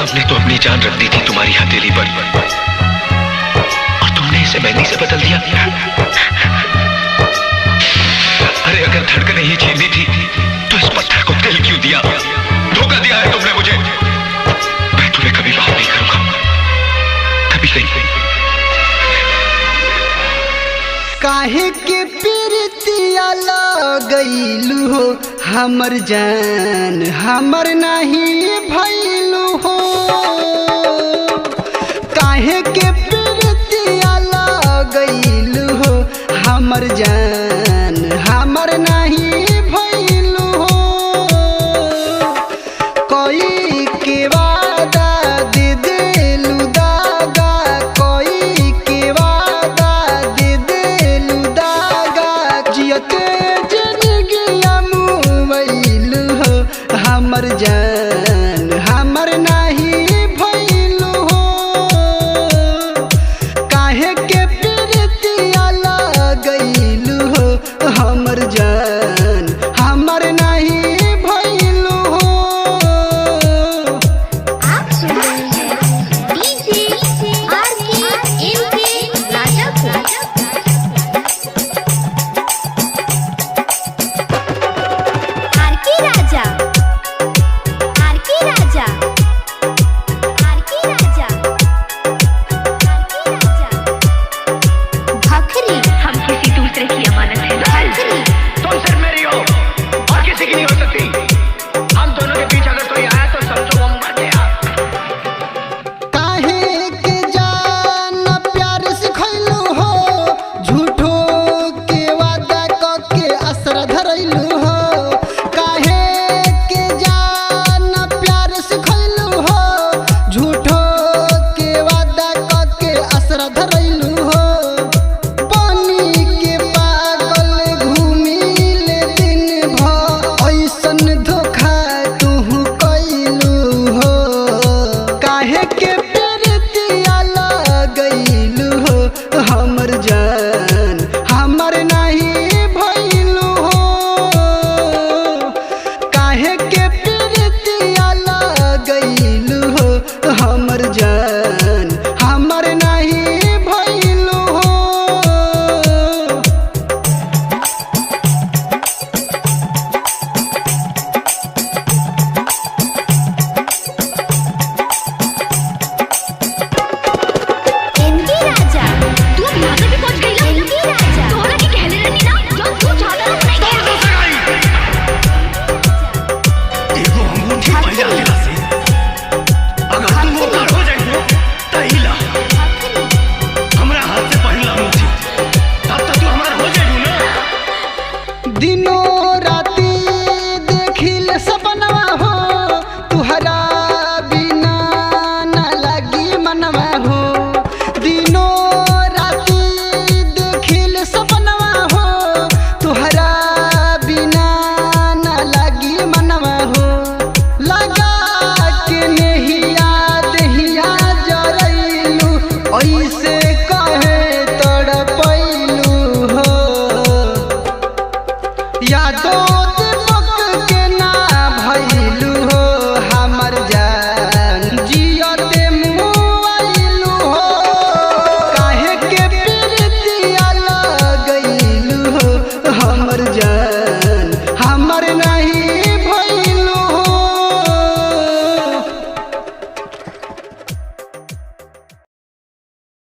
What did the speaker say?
हमने तो अपनी जान रख दी थी तुम्हारी हथेली पर, और तुमने इसे मेहंदी से बदल दिया। अरे अगर धड़कन ही छीननी थी तो इस पत्थर को दिल क्यों दिया? धोखा दिया है तुमने मुझे। मैं तुम्हें कभी माफ नहीं करूंगा, कभी नहीं। काहे के प्रीतिया लगैलू हो हमर जान, हमर नहीं भैलू हो। काहे के प्रीतिया लगैलू हो हमर जान,